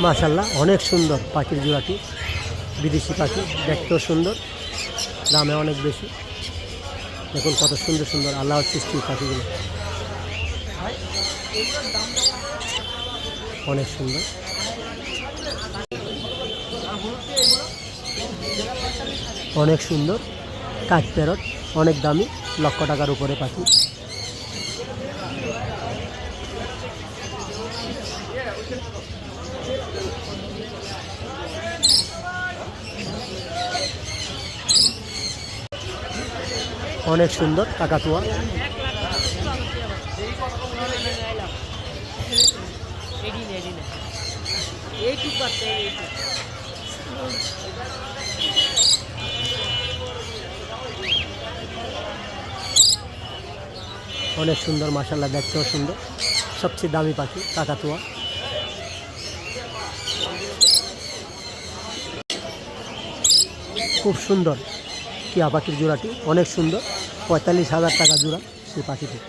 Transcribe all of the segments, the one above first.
মাশাআল্লাহ অনেক সুন্দর পাখির জোড়াটি, বিদেশি পাখি, দেখতেও সুন্দর, দামে অনেক বেশি। দেখুন কত সুন্দর সুন্দর আল্লাহর সৃষ্টি পাখিগুলো, অনেক সুন্দর। অনেক সুন্দর কাঠ প্যারট, অনেক দামি, লক্ষ টাকার উপরে পাখি। অনেক সুন্দর কাকাতুয়া, অনেক সুন্দর মাশাআল্লাহ, দেখতেও সুন্দর, সবচেয়ে দামি পাখি কাকাতুয়া। খুব সুন্দর টিয়া পাখির জোড়াটি, অনেক সুন্দর, 45,000 টাকা জোড়া সেই পাখিটি।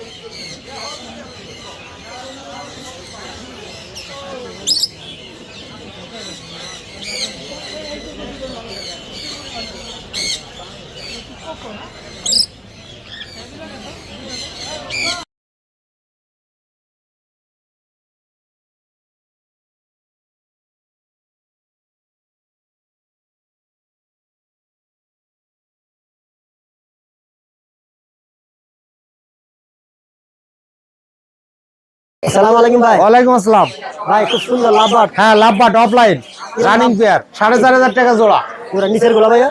আসসালামু আলাইকুম ভাই। ওয়ালাইকুম আসসালাম ভাই খুব সুন্দর লাভবার্ড। হ্যাঁ, লাভবার্ড অফলাইন রানিং পেয়ার 4,500 টাকা জোড়া। পুরো নিচের গুলো ভাইয়া?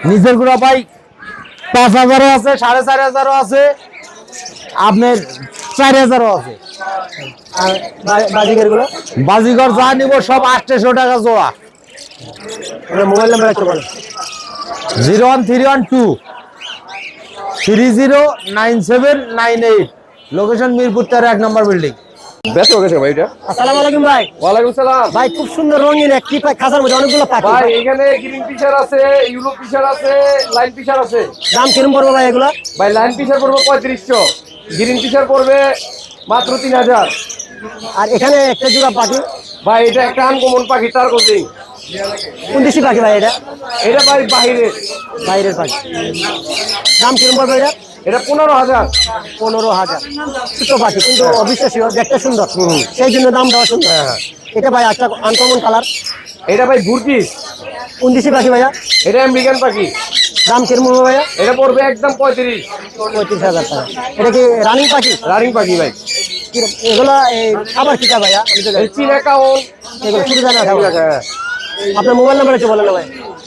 নিচের গুলো ভাই 5,000 আছে, 4,500 আছে, আপনার 4,000 আছে। আর বাজিকের গুলো? বাজিগর যা নিব সব 800 টাকা জোড়া। মোবাইল নাম্বার একটু বলেন। 01312 309798, লোকেশন মিরপুর 1 নম্বর বিল্ডিং। বেচো গেছে ভাই এটা। আসসালামু আলাইকুম ভাই। ওয়ালাইকুম সালাম ভাই খুব সুন্দর রঙিন একটি খাঁচার মধ্যে অনেকগুলো পাখি। ভাই, এখানে গ্রিন ফিশার আছে, ইউরো ফিশার আছে, লাইন ফিশার আছে। দাম কিরকম পড়বে ভাই এগুলো? ভাই লাইন ফিশার পড়বে 3500, গ্রিন ফিশার পড়বে মাত্র 3000। আর এখানে একটা জোড়া পাখি। ভাই এটা একটা আনকমন পাখি, তার কোচিং। কোন দেশি পাখি ভাই এটা? এটা ভাই বাহিরের। বাইরের পাখি। দাম কিরকম পড়বে এটা? এটা 15,000। 15,000। ছোট পাখি কিন্তু অবিশ্বাসীয়, দেখতে সুন্দর, সেই জন্য দাম দেওয়া সুন্দর। এটা ভাই একটা আনকমন কালার। এটা ভাই বুরকিস। কোন দেশি পাখি ভাইয়া? এটা আমেরিকান পাখি। দাম কিরকম হবে ভাইয়া? এটা পড়বে একদম 35। 35,000 টাকা। এটা কি রানিং পাখি? রানিং পাখি ভাই। এগুলো খাবার কি ভাইয়া? আমি তো জানি। এই চীনা কাউন এগুলো শুধু জানা খাবার। হ্যাঁ। আপনার মোবাইল নাম্বার একটু বলেন না ভাই।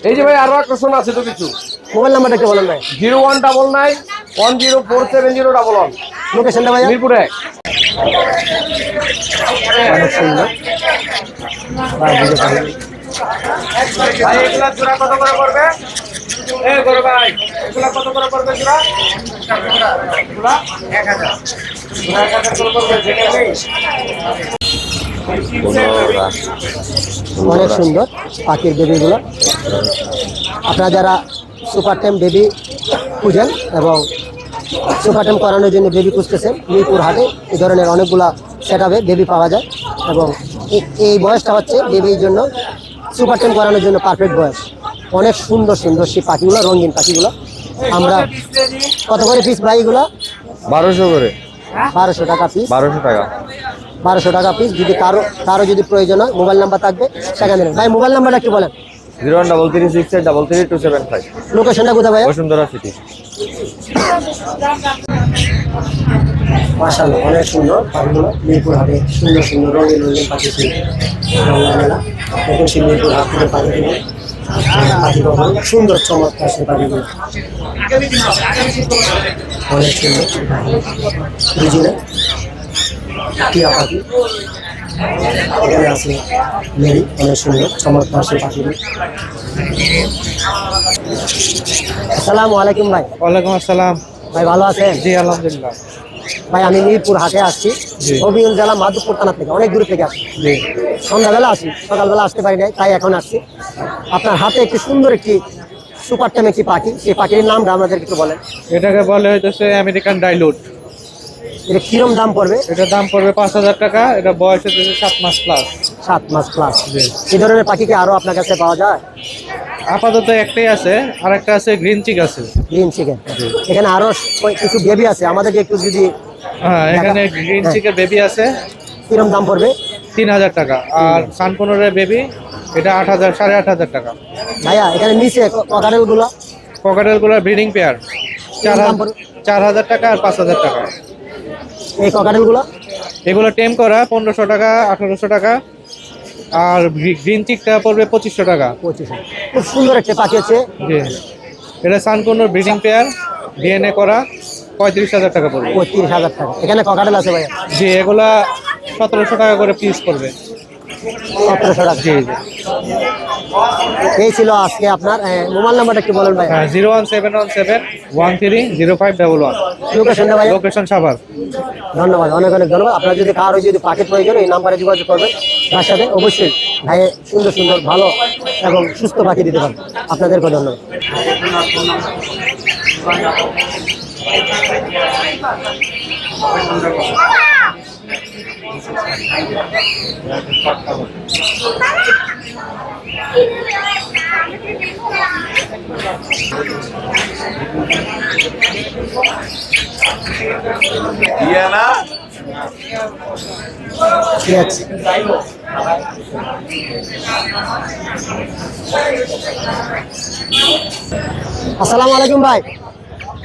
এই যে ভাই আরো আকর্ষণ আছে তো কিছু। মোবাইল নাম্বারটা একটু বলেন ভাই। 0199 104701। লোকেশনটা ভাইয়া? মিরপুর 1। অনেক সুন্দর। ভাই এগুলা জোড়া কত করে পড়বে? এই বড় ভাই, এগুলা কত করে পড়বে জোড়া? জোড়া 1000। জোড়া 1000 করে পড়বে, যেটা নেই। অনেক সুন্দর পাখির বেবিগুলো। আপনারা যারা সুপার টাইম বেবি খুঁজেন এবং সুপার টাইম করানোর জন্য বেবি খুঁজতেছেন, মিরপুর হাটে এই ধরনের অনেকগুলা সেট আপে বেবি পাওয়া যায় এবং এই বয়সটা হচ্ছে বেবির জন্য সুপার টাইম করানোর জন্য পারফেক্ট বয়স। অনেক সুন্দর সুন্দর সেই পাখিগুলো, রঙিন পাখিগুলো। আমরা কত করে পিস ভাই এগুলো? 1200 করে। 1200 টাকা পিস। 1200 টাকা। 1200 টাকা পিস। যদি কারো যদি প্রয়োজন হয় মোবাইল নাম্বার থাকবে সেখানে দেবেন। ভাই মোবাইল নাম্বারটা একটু বলেন। 01336833275। লোকেশনটা কোথায় ভাই? বসুন্ধরা সিটি। মাশাআল্লাহ অনেক সুন্দর পাখিগুলো। মিরপুর হাটে সুন্দর সুন্দর রঙিন রঙিন পাখি ছিল। মেলা দেখুন সেই মিরপুর হাট থেকে পাখিগুলো, পাখিগুলো সুন্দর চমৎকার সেই পাখিগুলো, অনেক সুন্দর বুঝলে টিয়া পাখি। এখানে আছে মেরি, অনেক সুন্দর চমৎকার সেই পাখিগুলো। আসসালামু আলাইকুম ভাই। ওয়ালাইকুম আসসালাম ভাই ভালো আছেন? জি আলহামদুলিল্লাহ। ভাই আমি মিরপুর হাটে আসছি, হবিগঞ্জ জেলা মাধবপুর থানা থেকে, অনেক দূর থেকে আসছি। সন্ধ্যাবেলা আসি, সকালবেলা আসতে পারি নাই, তাই এখন আসছি। আপনার হাতে একটি সুন্দর একটি সুপার টাইম একটি পাখি, সেই পাখির নামটা আমাদের একটু বলেন। এটাকে বলে হইতেছে আমেরিকান ডাইলুট। এটা কিরম দাম পড়বে? এটার দাম পড়বে 5,000 টাকা। এটা বয়স হচ্ছে 7 মাস প্লাস। 7 মাস প্লাস। এই ধরনের পাখি কি আরো আপনার কাছে পাওয়া যায়? আপাতত একটাই আছে, আর একটা আছে গ্রিন চিক আছে। গ্রিন চিকেন, এখানে আরো কিছু বেবি আছে, আমাদেরকে একটু যদি হ্যাঁ, এখানে গ্রিন চিকের বেবি আছে, কিরকম দাম পড়বে? 3000 টাকা। আর সানকোনরের বেবি এটা 8000, 8500 টাকা। ভাইয়া এখানে নিচে ককাটেল গুলো, পকেটের গুলো ব্রিডিং পেয়ার দাম পড়বে? 4000 টাকা আর 5000 টাকা। এই ককাটেল গুলো এগুলো টেম করা 1500 টাকা, 1800 টাকা। আর গ্রিন চিকটা পড়বে 2500 টাকা। 25। খুব সুন্দর একটা পাখি আছে। জি, এটা সানকোনর ব্রিডিং পেয়ার, ডিএনএ করা, 35000 টাকা পড়বে। 35000 টাকা। এখানে ককাটেল আছে ভাইয়া? জি, এগুলা 1700 টাকা করে পিস পড়বে। 1700 টাকা। জি জি। এই ছিল আজকে আপনার মোবাইল নাম্বারটা একটু বলেন ভাই। হ্যাঁ, 01717130511। লোকেশনটা ভাই? লোকেশন সাভার। ধন্যবাদ, অনেক অনেক ধন্যবাদ। আপনার যদি কারো যদি পাখির প্রয়োজন এই নাম্বারে যোগাযোগ করবেন, তার সাথে অবশ্যই ভাই সুন্দর সুন্দর ভালো এবং সুস্থ পাখি দিতে পারবেন। আপনাদেরকে ধন্যবাদ। ঠিক আছে। আসসালামু আলাইকুম ভাই।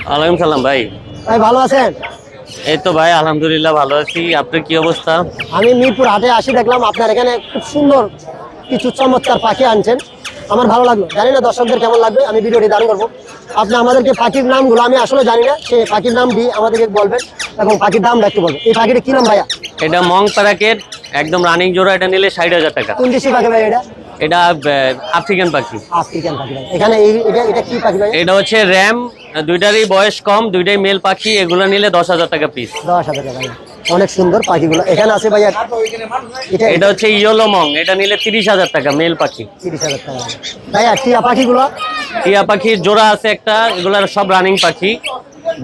ওয়ালাইকুম সালাম ভাই। ভাই ভালো আছেন? এই তো ভাই আলহামদুলিল্লাহ ভালো আছি। আপনার কি অবস্থা? আমি মিরপুর হাটে আসি, দেখলাম আপনার এখানে খুব সুন্দর কিছু চমৎকার পাখি আনছেন, আমার ভালো লাগলো। জানি না দর্শকদের কেমন লাগবে, আমি ভিডিওটি দান করবো। আপনি আমাদেরকে পাখির নামগুলো আমি আসলে জানি না, সেই পাখির নাম দিয়ে আমাদেরকে বলবেন এবং পাখির দামটা একটু বলবেন। এই পাখিটা কি নাম ভাইয়া? এটা মং প্যারাকেট, একদম রানিং জোড়া। এটা নিলে 60,000 টাকা। কোন দেশি পাখি ভাই এটা? এটা আফ্রিকান পাখি। আফ্রিকান পাখি ভাই। এখানে এটা কি পাখি ভাই? এটা হচ্ছে র্যাম, দুইটারই বয়স কম, দুইটাই মেল পাখি। এগুলো নিলে 10,000 টাকা পিস। 10,000 টাকা ভাই। অনেক সুন্দর পাখিগুলো এখানে আছে ভাইয়া। এটা হচ্ছে ইয়েলো মং, এটা নিলে 30,000 টাকা মেল পাখি। 30,000 টাকা ভাইয়া। টিয়া পাখিগুলো? টিয়া পাখির জোড়া আছে একটা, এগুলার সব রানিং পাখি।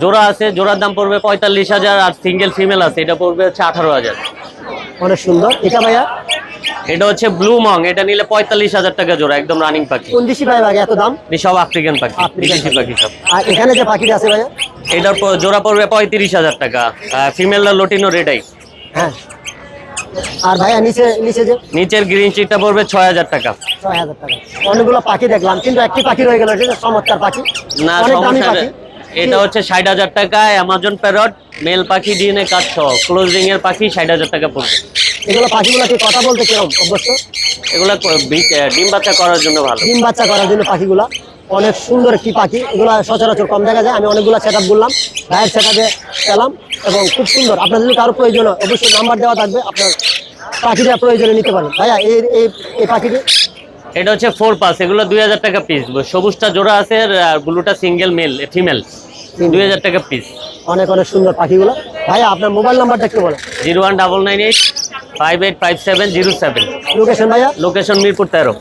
জোড়া আছে, জোড়ার দাম পড়বে 45,000। আর সিঙ্গেল ফিমেল আছে, এটা পড়বে হচ্ছে 18,000। অনেক সুন্দর। এটা ভাইয়া? এটা হচ্ছে ব্লু মং, এটা নিলে 45,000 টাকা জোড়া, একদম রানিং পাখি। কোন দেশি ভাই ভাই এত দাম? এই সব আফ্রিকান পাখি, বিদেশি পাখি সব। আর এখানে যে পাখিটা আছে ভাইয়া? এটার জোড়া পড়বে 35,000 টাকা। ফিমেলটা লটিনো রেডাই। হ্যাঁ। আর ভাইয়া নিচে যে নিচের গ্রিন চিটটা পড়বে 6,000 টাকা। 6,000 টাকা। অনেকগুলো পাখি দেখলাম, কিন্তু একটি পাখি রয়ে গেল, এটা চমৎকার পাখি, না অনেক দামি সমস্যা পাখি। নেই। এটা হচ্ছে 60,000 টাকা। অ্যামাজন প্যারট, মেল পাখি, ডিএনএ কার্ড সহ, ক্লোজিং এর পাখি 60,000 টাকা পড়বে। এগুলো পাখিগুলো কি কথা বলতে কিরকম অবশ্য? এগুলা ডিম বাচ্চা করার জন্য ভালো। ডিম বাচ্চা করার জন্য পাখিগুলা অনেক সুন্দর একটি পাখি। এগুলো সচরাচর কম দেখা যায়। আমি অনেকগুলো সেট আপ বললাম, ভাইয়ের সেট আপে পেলাম এবং খুব সুন্দর। আপনার যদি কারো প্রয়োজন হয় অবশ্যই নাম্বার দেওয়া থাকবে, আপনার পাখিটা প্রয়োজনে নিতে পারেন। ভাইয়া এই পাখিটি? এটা হচ্ছে 4 পাস, এগুলো 2,000 টাকা পিস। সবুজটা জোড়া আছে আর ব্লুটা সিঙ্গেল মেল ফিমেল, 2,000 টাকা পিস। অনেক অনেক সুন্দর পাখিগুলো। ভাইয়া আপনার মোবাইল নাম্বারটা একটু বলেন। 01998585707। লোকেশন ভাইয়া? লোকেশন মিরপুর 13।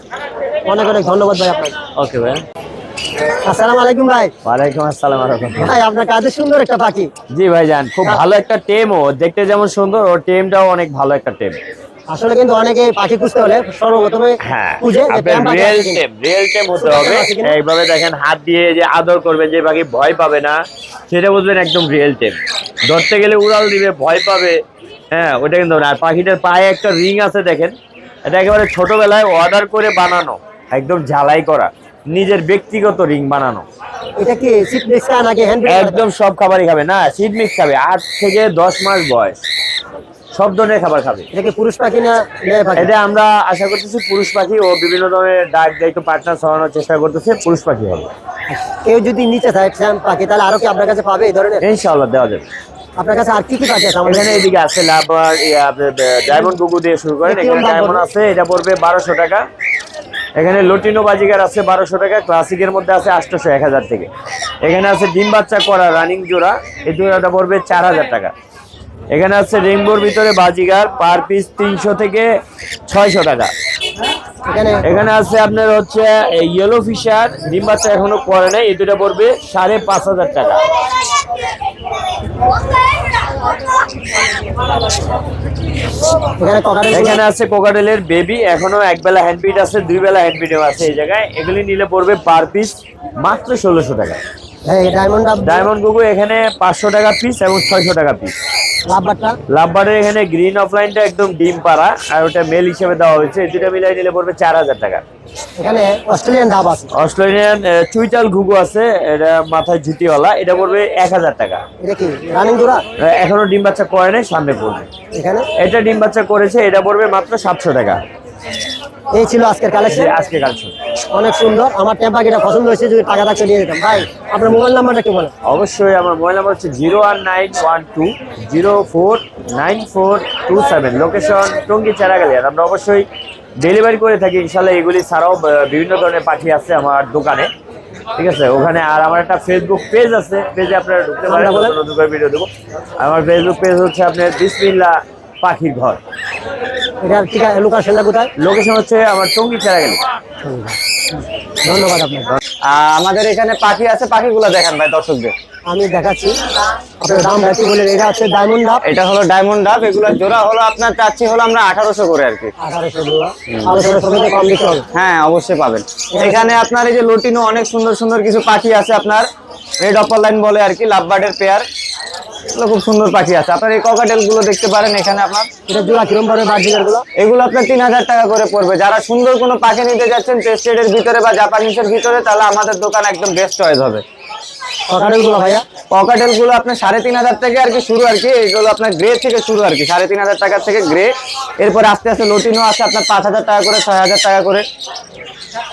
অনেক অনেক ধন্যবাদ ভাই আপনাকে। ওকে ভাই। আসসালামু আলাইকুম ভাই। ওয়ালাইকুম আসসালাম। ভাই আপনার কাছে সুন্দর একটা পাখি। জি ভাইজান, খুব ভালো একটা টেম। ও দেখতে যেমন সুন্দর, ওর টেমটাও অনেক ভালো একটা টেম। আসলে কিন্তু অনেকে পাখি খুঁজতে হলে সর্বপ্রথমে খুঁজে যে টেম পাখি রিয়েল আছে কিনা। টেম, রিয়েল টেম হতে হবে। এইভাবে দেখেন, হাত দিয়ে যে আদর করবেন, যে পাখি ভয় পাবে না, সেটা বুঝবেন একদম রিয়েল টেম। ধরতে গেলে উড়াল দিবে, ভয় পাবে, হ্যাঁ ওটা কিন্তু না। আর পাখিটার পায়ে একটা রিং আছে দেখেন, এটা একেবারে ছোটবেলায় অর্ডার করে বানানো, একদম ঝালাই করা, নিজের ব্যক্তিগত রিং বানানো। এটা কি সিট মিক্স নাকি হ্যান্ড? একদম সব খাবারই খাবে, না সিড মিক্স খাবে। 8 থেকে 10 মাস বয়স, সব ধরনের খাবার খাবে। এটা কি পুরুষ পাখি না মেয়ে পাখি? এটা আমরা আশা করতেছি পুরুষ পাখি। ও বিভিন্ন ধরনের ডাক দায়িত্ব পার্টনার সরানোর চেষ্টা করতেছে, পুরুষ পাখি হবে। কেউ যদি নিচে চান পাখি, তাহলে আরো কি আপনার কাছে পাবে এই ধরনের? ইনশাআল্লাহ দেওয়া যাবে। আপনার কাছে আর কি কি পাখি আছে? আমাদের এখানে এদিকে আছে লাভার, ডায়মন্ড গুগু দিয়ে শুরু করেন। এখানে ডায়মন্ড আছে, এটা পড়বে 1200 টাকা। এখানে লটিনো বাজিগার আছে 1200 টাকা। ক্লাসিকের মধ্যে আছে 800, 1000 থেকে। এখানে আছে ডিম বাচ্চা করা রানিং জোড়া, এই জোড়াটা পড়বে 4000 টাকা। এখানে আছে রেইনবোর ভিতরে বাজিগার, পার পিস 300 থেকে 600 টাকা। এখানে আছে আপনার হচ্ছে ইয়েলো ফিশার, ডিম বাচ্চা এখনো করে নাই, এই দুটা পড়বে 5,500 টাকা। এখানে ককাটেল এখানে আছে কোকাটেলের বেবি, এখনো এক বেলা হ্যান্ডপিট আছে, 2 বেলা হ্যান্ডপিটও আছে এই জায়গায়। এগুলি নিলে পড়বে পার পিস মাত্র 1600 টাকা। ডায়মন্ড ডায়মন্ড গুগু এখানে 500 টাকা পিস এবং 600 টাকা পিস। লাভবারটা লাভবারের এখানে গ্রিন অফলাইনটা একদম ডিম পাড়া, আর ওটা মেল হিসেবে দেওয়া হয়েছে। এই দুটা মিলাই নিলে পড়বে 4000 টাকা। এখানে অস্ট্রেলিয়ান ডাব আছে, অস্ট্রেলিয়ান চুইটাল ঘুঘু আছে, এটা মাথায় ঝুটিওয়ালা, এটা পড়বে 1000 টাকা। এটা কি রানিং জোড়া? এখনো ডিম বাচ্চা করে নাই, সামনে পড়বে। এখানে এটা ডিম বাচ্চা করেছে, এটা পড়বে মাত্র 700 টাকা। এই ছিল আজকের কালেকশন। আজকে কালকে অনেক সুন্দর, আমার টেম পাখিটা পছন্দ হয়েছে, যদি টাকা থাকতে নিয়ে যেতাম। ভাই আপনার মোবাইল নাম্বারটা একটু বলেন। অবশ্যই আমার মোবাইল নাম্বার হচ্ছে 01912049427, লোকেশন টঙ্গী চারাগালি। আর আমরা অবশ্যই ডেলিভারি করে থাকি ইনশাল্লাহ। এগুলি ছাড়াও বিভিন্ন ধরনের পাখি আছে আমার দোকানে, ঠিক আছে ওখানে। আর আমার একটা ফেসবুক পেজ আছে, পেজে আপনারা ঢুকতে পারেন, নতুন করে ভিডিও দেবো। আমার ফেসবুক পেজ হচ্ছে আপনার বিসমিল্লাহ পাখির ঘর। এটার ঠিক আছে, লোকেশনটা কোথায়? লোকেশন হচ্ছে আমার টঙ্গী চারাগালি। ধন্যবাদ আপনাকে। আমাদের এখানে পাখি আছে, পাখিগুলো দেখান ভাই দর্শকদের। আমি দেখাচ্ছি, আপনার দাম রাখি বলেন। এটা হচ্ছে ডায়মন্ড ডাব, এটা হলো ডায়মন্ড ডাব, এগুলো জোড়া হলো আপনার চাচ্ছি হলো আমরা 1800 করে আর কি। 1800 টাকা। আলোচনা সমিতি কম বেশি হবে। হ্যাঁ অবশ্যই পাবেন। এখানে আপনার এই যে লটিনো অনেক সুন্দর সুন্দর কিছু পাখি আছে, আপনার রেড অপার লাইন বলে আর কি, লাভবার্ডের পেয়ার, এগুলো খুব সুন্দর পাখি আছে। আপনার এই ককাটেল গুলো দেখতে পারেন এখানে। আপনার এটা জোড়া কিরম পড়বে বার্জিকার গুলো? এগুলো আপনার 3000 টাকা করে পড়বে। যারা সুন্দর কোনো পাখি নিতে যাচ্ছেন টেস্টেডের ভিতরে বা জাপানিজের ভিতরে, তাহলে আমাদের দোকান একদম বেস্ট চয়েস হবে। ককাটেল গুলো ভাইয়া? ককাটেল গুলো আপনার 3500 থেকে আর কি শুরু আর কি। এইগুলো আপনার গ্রে থেকে শুরু আর কি, 3500 টাকা থেকে গ্রে। এরপর আস্তে আস্তে লটিনো আছে আপনার 5000 টাকা করে, 6000 টাকা করে।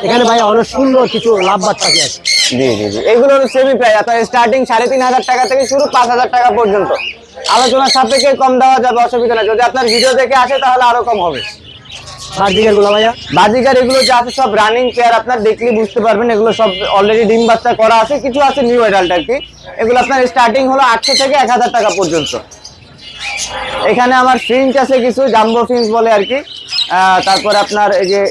এখানে ভাইয়া অনেক সুন্দর কিছু লাভবাদ পাখি আছে। জি জি জি, এগুলো সেমি প্রাইস আপনার স্টার্টিং 3500 টাকা থেকে শুরু 5000 টাকা পর্যন্ত। আলোচনার সাপেক্ষে কম দেওয়া যাবে, অসুবিধা নেই। যদি আপনার ভিডিও দেখে আসে তাহলে আরো কম হবে। বার্জিকার গুলো ভাইয়া? বাজিকার এগুলো যে আছে সব রানিং পেয়ার, আপনার দেখলে বুঝতে পারবেন। এগুলো সব অলরেডি ডিম বাচ্চা করা আছে, কিছু আছে নিউ অ্যাডাল্ট আর কি। এগুলো আপনার স্টার্টিং হলো 800 থেকে 1000 টাকা পর্যন্ত। এখানে আমার ফিঞ্চ আছে কিছু, জাম্বো ফিঞ্চ বলে আর কি। তারপরে আপনার এই যে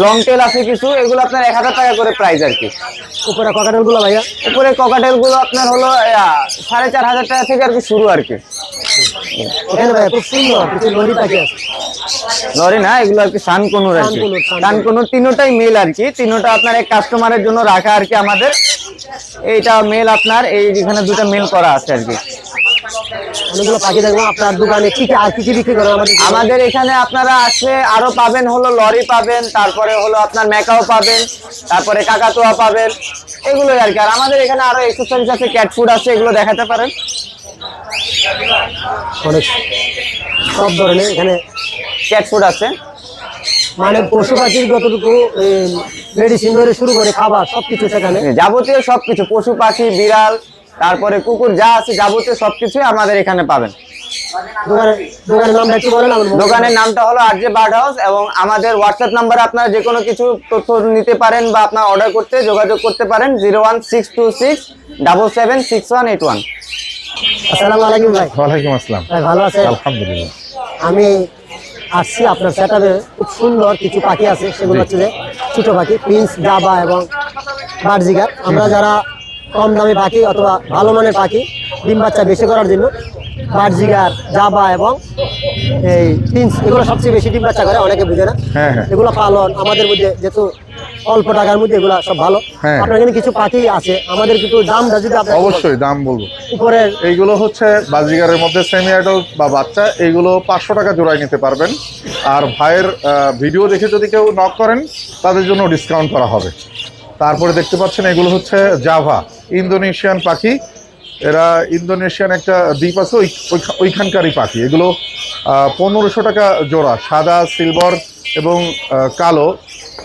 লং টেল আছে কিছু, এগুলো আপনার 1000 টাকা করে প্রাইস আর কি। উপরে ককাটেল গুলো ভাইয়া? উপরে ককাটেল গুলো আপনার হলো 4500 টাকা থেকে আর কি শুরু আর কি। এখানে ভাইয়া খুব সুন্দর কিছু লরি পাখি আছে। লরি না, এগুলো আর কি সানকনুর আর কি। সানকনুর তিনোটাই মেল আর কি, তিনোটা আপনার এক কাস্টমারের জন্য রাখা আর কি আমাদের। এইটা মেল আপনার, এই যেখানে দুটো মেল করা আছে আর কি। অনেকগুলো পাখি দেখবো। আপনার দোকানে কি কি আর কি কি বিক্রি করেন? আমাদের এখানে আপনারা আসলে আরো পাবেন হলো লরি পাবেন, তারপরে হলো আপনার মেকাও পাবেন, তারপরে কাকাতুয়া পাবেন, এগুলোই আর কি। আর আমাদের এখানে আরো এক্সেসরিজ আছে, ক্যাট ফুড আছে, এগুলো দেখাতে পারেন। অনেক সব ধরনের এখানে ক্যাট ফুড আছে, মানে পশু পাখির যতটুকু মেডিসিন ধরে শুরু করে খাবার সবকিছু সেখানে। যাবতীয় সবকিছু, পশু পাখি, বিড়াল, তারপরে কুকুর যা আছে যাবতীয় সবকিছুই আমাদের এখানে পাবেন। দোকানের নামটা কি বলেন? দোকানের নামটা হলো আরজে বার্ড হাউস, এবং আমাদের হোয়াটসঅ্যাপ নাম্বারে আপনারা যে কোনো কিছু তথ্য নিতে পারেন বা আপনার অর্ডার করতে যোগাযোগ করতে পারেন 01626776181। আসসালামু আলাইকুম ভাই। ওয়ালাইকুম আসসালাম। ভাই ভালো আছেন? আলহামদুলিল্লাহ। আমি আসছি আপনার সেটআপে, খুব সুন্দর কিছু পাখি আছে। সেগুলো হচ্ছে যে ছোট পাখি, প্রিন্স, জাবা এবং বার্জিকার। আমরা যারা কম দামি পাখি অথবা ভালো মানের পাখি ডিম বাচ্চা বেশি করার জন্য বার্জিকার, জাবা এবং এই প্রিন্স, এগুলো সবচেয়ে বেশি ডিম বাচ্চা করে, অনেকে বুঝে না। হ্যাঁ হ্যাঁ এগুলো পালন আমাদের মধ্যে যেহেতু অল্প টাকার মধ্যে এগুলো সব ভালো। হ্যাঁ। আপনার এখানে কিছু পাখি আছে, আমাদের কিন্তু দামটা যদি আপনি অবশ্যই দাম বলবো। উপরে এইগুলো হচ্ছে বাজিগারের মধ্যে সেমি অ্যাডাল্ট বা বাচ্চা, এইগুলো 500 টাকা জোড়ায় নিতে পারবেন। আর ভাইয়ের ভিডিও দেখে যদি কেউ নক করেন তাদের জন্য ডিসকাউন্ট করা হবে। তারপরে দেখতে পাচ্ছেন এগুলো হচ্ছে জাভা, ইন্দোনেশিয়ান পাখি। এরা ইন্দোনেশিয়ান একটা দ্বীপ আছে, ওইখানকারই পাখি। এগুলো 1500 টাকা জোড়া, সাদা, সিলভার এবং কালো,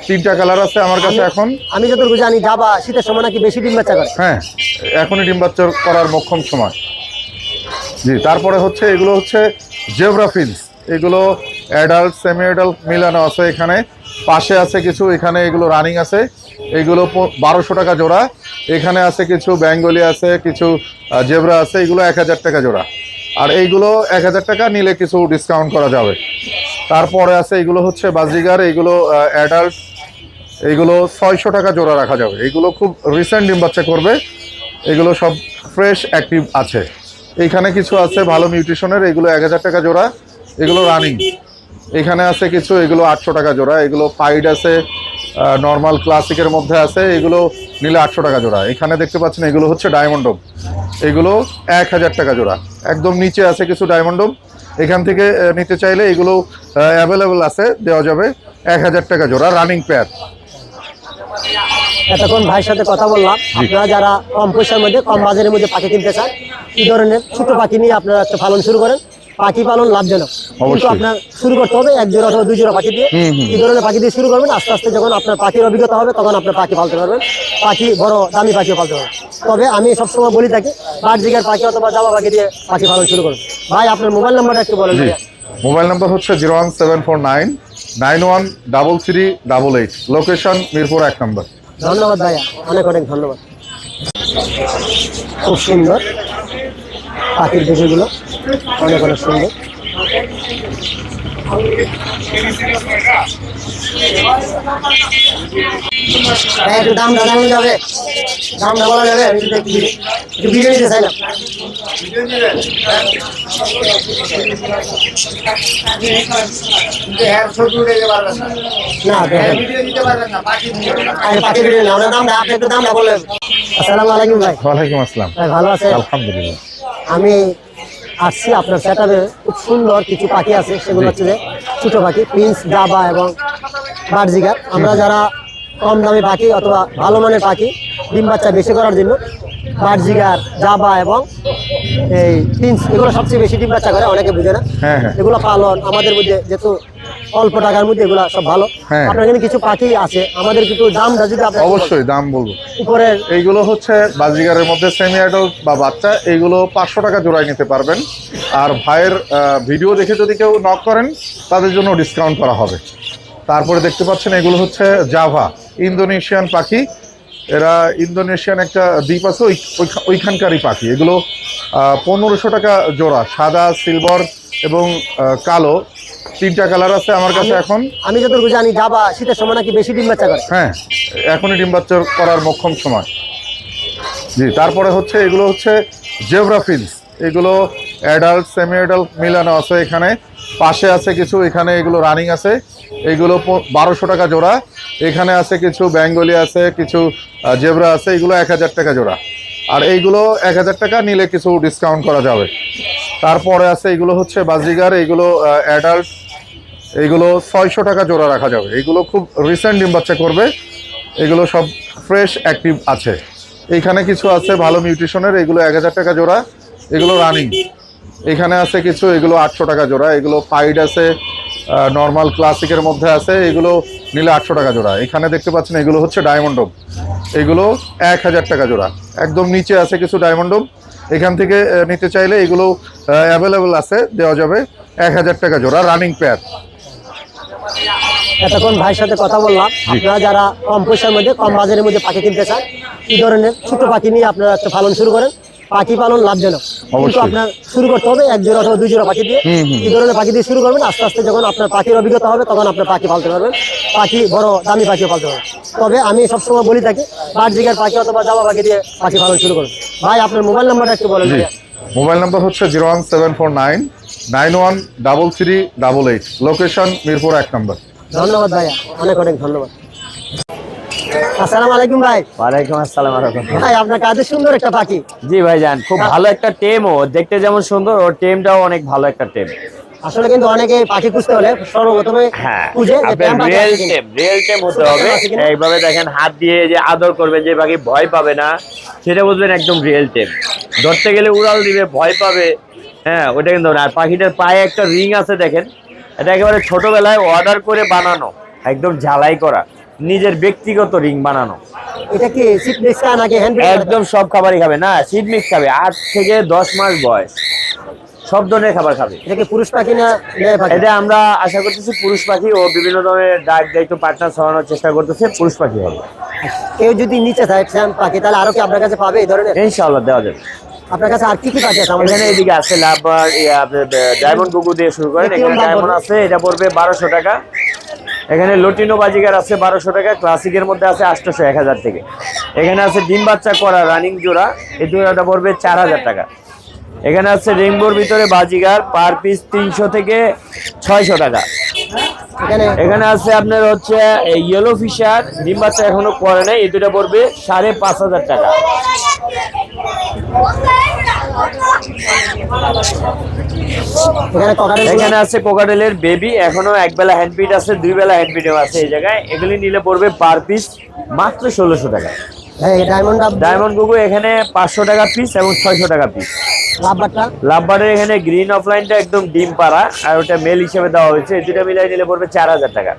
3টা কালার আছে আমার কাছে এখন। আমি যতটুকু জানি জাবা শীতের সময় নাকি বেশি ডিম বাচ্চা করে। হ্যাঁ, এখনই ডিম বাচ্চা করার মোক্ষম সময়। জি, তারপরে হচ্ছে এগুলো হচ্ছে জেব্রা ফিন্স। এগুলো অ্যাডাল্ট, সেমি অ্যাডাল্ট মিলানো আছে এখানে। পাশে আছে কিছু, এখানে এগুলো রানিং আছে। এগুলো 1200 টাকা জোড়া। এখানে আছে কিছু বেঙ্গলি আছে, কিছু জেব্রা আছে, এগুলো 1000 টাকা জোড়া। আর এইগুলো 1000 টাকা নিলে কিছু ডিসকাউন্ট করা যাবে। তারপরে আছে এগুলো হচ্ছে বাজিগার, এইগুলো অ্যাডাল্ট, এইগুলো 600 টাকা জোড়া রাখা যাবে। এগুলো খুব রিসেন্ট ডিম বাচ্চা করবে, এগুলো সব ফ্রেশ অ্যাক্টিভ আছে। এইখানে কিছু আছে ভালো মিউটেশনের, এগুলো 1000 টাকা জোড়া, এগুলো রানিং। এখানে আছে কিছু, এগুলো 800 টাকা জোড়া, এগুলো পাইড আছে, নর্মাল ক্লাসিকের মধ্যে আছে, এগুলো নিলে 800 টাকা জোড়া। এখানে দেখতে পাচ্ছেন এগুলো হচ্ছে ডায়মন্ডম, এগুলো 1000 টাকা জোড়া। একদম নিচে আছে কিছু ডায়মন্ডম, এখান থেকে নিতে চাইলে এগুলো অ্যাভেলেবেল আছে, দেওয়া যাবে 1000 টাকা জোড়া, রানিং পেয়ার। এতক্ষণ ভাইয়ের সাথে কথা বললাম। আপনারা যারা কম পয়সার মধ্যে, কম বাজারের মধ্যে পাখি কিনতে চান, এই ধরনের ছোট পাখি নিয়ে আপনারা একটা পালন শুরু করেন। পাখি পালন লাভজনক, কিন্তু অবশ্যই। আপনার শুরু করতে হবে 1 জোড়া অথবা 2 জোড়া পাখি দিয়ে। এই ধরনের পাখি দিয়ে শুরু করবেন, আস্তে আস্তে যখন আপনার পাখির অভিজ্ঞতা হবে তখন আপনার পাখি পালতে পারবেন, পাখি বড় দামি পাখিও পালতে পারবেন। তবে আমি সবসময় বলি থাকি বার্জিকের পাখি অথবা জাবা পাখি দিয়ে পাখি পালন শুরু করুন। ভাই আপনার মোবাইল নাম্বারটা একটু বলেন। জি, মোবাইল নাম্বার হচ্ছে 01749 913388, লোকেশন মিরপুর 1 নম্বর। ধন্যবাদ ভাইয়া, অনেক অনেক ধন্যবাদ। খুব সুন্দর পাখির বিষয়গুলো, অনেক অনেক সুন্দর। একটু দাম জানানো যাবে, দামটা বলা যাবে? আমি একটু ভিডিও নিতে চাইলাম। না দেখেন, পাখি ভিডিও না, ওনার দামটা আপনি একটু দামটা বললেন। আসসালামু আলাইকুম ভাই। ওয়ালাইকুম আসসালাম। ভাই ভালো আছে? আলহামদুলিল্লাহ। আমি আসছি আপনার সেটআপে, খুব সুন্দর কিছু পাখি আছে, সেগুলো হচ্ছে যে ছোট পাখি, প্রিন্স, জাবা এবং বার্জিগার। আমরা যারা কম দামি পাখি অথবা ভালো মানের পাখি ডিম বাচ্চা বেশি করার জন্য বার্জিগার, জাবা এবং এই প্রিন্স, এগুলো সবচেয়ে বেশি ডিম বাচ্চা করে, অনেকে বুঝে না। হ্যাঁ, হ্যাঁ। এগুলো পালন আমাদের মধ্যে যেহেতু অল্প টাকার মধ্যে এগুলো সব ভালো। হ্যাঁ। আপনার এখানে কিছু পাখি আছে, আমাদের কিন্তু দামটা যদি আপনি অবশ্যই দাম বলবো। উপরের এইগুলো হচ্ছে বাজিগারের মধ্যে সেমি অ্যাডাল্ট বা বাচ্চা, এইগুলো 500 টাকা জোড়ায় নিতে পারবেন। আর ভাইয়ের ভিডিও দেখে যদি কেউ নক করেন তাদের জন্য ডিসকাউন্ট করা হবে। তারপরে দেখতে পাচ্ছেন এগুলো হচ্ছে জাভা, ইন্দোনেশিয়ান পাখি। এরা ইন্দোনেশিয়ান একটা দ্বীপ আছে, ওইখানকারই পাখি। এগুলো 1500 টাকা জোড়া, সাদা, সিলভার এবং কালো, 3টা কালার আছে আমার কাছে এখন। আমি যতটুকু জানি জাবা শীতের সময় নাকি বেশি ডিম বাচ্চা করে। হ্যাঁ, এখনই ডিম বাচ্চা করার মোক্ষম সময়। জি, তারপরে হচ্ছে এগুলো হচ্ছে জেব্রাফিন্স, এগুলো অ্যাডাল্ট, সেমি অ্যাডাল্ট মিলানো আছে। এখানে পাশে আছে কিছু, এখানে এগুলো রানিং আছে, এগুলো 1200 টাকা জোড়া। এখানে আছে কিছু বেঙ্গলি আছে, কিছু জেব্রা আছে, এগুলো 1000 টাকা জোড়া। আর এইগুলো 1000 টাকা নিলে কিছু ডিসকাউন্ট করা যাবে। তারপরে আছে এগুলো হচ্ছে বাজিগার, এগুলো অ্যাডাল্ট, এগুলো 600 টাকা জোড়া রাখা যাবে। এগুলো খুব রিসেন্ট ডিম বাচ্চা করবে, এগুলো সব ফ্রেশ অ্যাক্টিভ আছে। এইখানে কিছু আছে ভালো মিউটেশনের, এগুলো 1000 টাকা জোড়া, এগুলো রানিং। এখানে আছে কিছু, এগুলো 800 টাকা জোড়া, এগুলো পাইড আছে, নর্মাল ক্লাসিকের মধ্যে আছে, এগুলো নিলে 800 টাকা জোড়া। এখানে দেখতে পাচ্ছেন এগুলো হচ্ছে ডায়মন্ডম, এগুলো 1000 টাকা জোড়া। একদম নিচে আছে কিছু ডায়মন্ডম, এখান থেকে নিতে চাইলে এগুলো অ্যাভেলেবেল আছে, দেওয়া যাবে 1000 টাকা জোড়া, রানিং পেয়ার। এতক্ষণ ভাইয়ের সাথে কথা বললাম। আপনারা যারা কম পয়সার মধ্যে, কম বাজারের মধ্যে পাখি কিনতে চান, এই ধরনের ছোট পাখি নিয়ে আপনারা একটা পালন শুরু করেন। পাখি পালন লাভজনক, কিন্তু অবশ্যই। আপনার শুরু করতে হবে 1 জোড়া অথবা 2 জোড়া পাখি দিয়ে। এই ধরনের পাখি দিয়ে শুরু করবেন, আস্তে আস্তে যখন আপনার পাখির অভিজ্ঞতা হবে তখন আপনার পাখি পালতে পারবেন, পাখি বড় দামি পাখিও পালতে পারবেন। তবে আমি সবসময় বলি থাকি বার্জিকের পাখি অথবা জাবা পাখি দিয়ে পাখি পালন শুরু করুন। ভাই আপনার মোবাইল নাম্বারটা একটু বলেন। জি, মোবাইল নাম্বার হচ্ছে 01749 913388, লোকেশন মিরপুর 1 নম্বর। ধন্যবাদ ভাইয়া, অনেক অনেক ধন্যবাদ। আসসালামু আলাইকুম ভাই। ওয়ালাইকুম আসসালাম। ভাই আপনার কাছে সুন্দর একটা পাখি। জি ভাইজান, খুব ভালো একটা টেম, ও দেখতে যেমন সুন্দর, ওর টেমটাও অনেক ভালো একটা টেম। আসলে কিন্তু অনেকে পাখি খুঁজতে হলে সর্বপ্রথমে হ্যাঁ, খুঁজে যে আপনার টেম পাখি রিয়েল আছে কিনা। টেম, রিয়েল টেম হতে সুপার হবে। টেম আছে কিনা। এইভাবে দেখেন, হাত দিয়ে যে আদর করবে, যে পাখি ভয় পাবে না, সেটা বুঝবেন একদম রিয়েল টেম। ধরতে গেলে উড়াল দিবে, ভয় পাবে, হ্যাঁ ওটা কিন্তু না। আর পাখিটার পায়ে একটা রিং আছে দেখেন, এটা একেবারে ছোটবেলায় অর্ডার করে বানানো, একদম ঝালাই করা, নিজের ব্যক্তিগত রিং বানানো। এটা কি সিট মিক্স নাকি হ্যান্ড একদম সব খাবারই খাবে, না সিড মিক্স খাবে, 8 থেকে 10 মাস বয়স, সব ধরনের খাবার খাবে। এটা কি পুরুষ পাখি না মেয়ে পাখি? এটা আমরা আশা করতেছি পুরুষ পাখি, ও বিভিন্ন ধরনের ডাক দায়িত্ব পার্টনার ছড়ানোর চেষ্টা করতেছে, পুরুষ পাখি হবে। কেউ যদি নিচে থাকে ফ্যান পাখি, তাহলে আরো কি আপনার কাছে পাবে এই ধরনের? ইনশাআল্লাহ দেওয়া যাবে। আপনার কাছে আর কি কি পাখি আছে? আমাদের এখানে এদিকে আছে লাভবার, ডায়মন্ড গুগু দিয়ে শুরু করেন। এটা এখানে কিরকম দাম ডায়মন্ড পড়বে? আছে, এটা পড়বে 1200 টাকা। এখানে লটিনো বাজিগার আছে 1200 টাকা, ক্লাসিকের মধ্যে আছে 800, 1000 থেকে। এখানে আছে ডিম বাচ্চা করা রানিং জোড়া, এই জোড়াটা পড়বে 4000 টাকা। এখানে আছে রেইনবোর ভিতরে বাজিগার, পার পিস 300 থেকে 600 টাকা। এখানে এখানে আছে আপনার হচ্ছে ইয়েলো ফিশার, ডিম বাচ্চা এখনো করে নাই, এই দুটা পড়বে 5,500 টাকা। এখানে ককাটেল এখানে আছে কোকাটেলের বেবি, এখনো একবেলা হ্যান্ডপিট আছে, 2 বেলা হ্যান্ডপিটও আছে এই জায়গায়। এগুলি নিলে পড়বে পার পিস মাত্র 1600 টাকা। হ্যাঁ ডায়মন্ড ডায়মন্ড গুগু এখানে 500 টাকা পিস এবং 600 টাকা পিস। লাভবারটা লাভবারের এখানে গ্রিন অফলাইনটা একদম ডিম পাড়া, আর ওটা মেল হিসেবে দেওয়া হয়েছে, এই দুটা মিলাই নিলে পড়বে 4000 টাকা।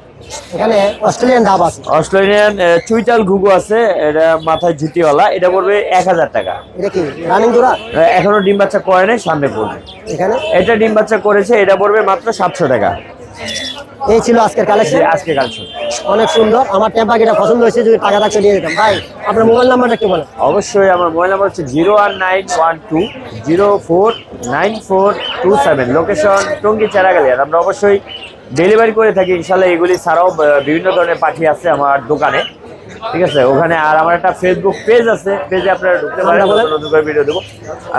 এখানে অস্ট্রেলিয়ান ডাব আছে, অস্ট্রেলিয়ান চুইটাল ঘুঘু আছে, এটা মাথায় ঝুটিওয়ালা, এটা পড়বে 1000 টাকা। এটা কি রানিং জোড়া? এখনো ডিম বাচ্চা করে নাই, সামনে পড়বে। এখানে এটা ডিম বাচ্চা করেছে, এটা পড়বে মাত্র 700 টাকা। এই ছিল আজকের কালেকশন, আজকে কালেকশন অনেক সুন্দর। আমার টেম পাখিটা পছন্দ হয়েছে, যদি টাকা থাকতে দিয়ে দিতাম। ভাই আপনার মোবাইল নাম্বারটা একটু বলেন। অবশ্যই আমার মোবাইল নাম্বার হচ্ছে 01912049427, লোকেশন টঙ্গী চারাগালি। আর আমরা অবশ্যই ডেলিভারি করে থাকি ইনশাল্লাহ। এগুলি ছাড়াও বিভিন্ন ধরনের পাখি আছে আমার দোকানে, ঠিক আছে ওখানে। আর আমার একটা ফেসবুক পেজ আছে, পেজে আপনারা ঢুকতে পারেন, নতুন করে ভিডিও দেবো।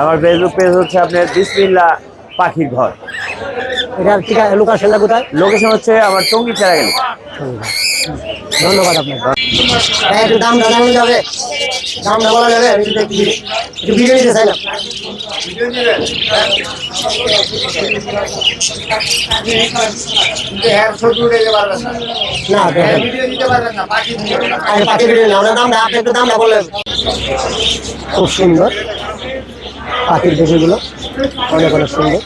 আমার ফেসবুক পেজ হচ্ছে আপনার বিসমিল্লাহ পাখির ঘর। এটার ঠিক আছে, লোকেশনটা কোথায়? লোকেশন হচ্ছে আমার টঙ্গী চারাগালি। ধন্যবাদ আপনাকে। ভাই একটু দাম জানানো যাবে? দামটা বলা যাবে? আমি যদি একটু ভিডিও নিতে চাইলাম। না দেখেন আরে পাখি ভিডিও না, ওনার দামটা আপনি একটু দামটা বললেন। খুব সুন্দর পাখির বিষয়গুলো, অনেক অনেক সুন্দর।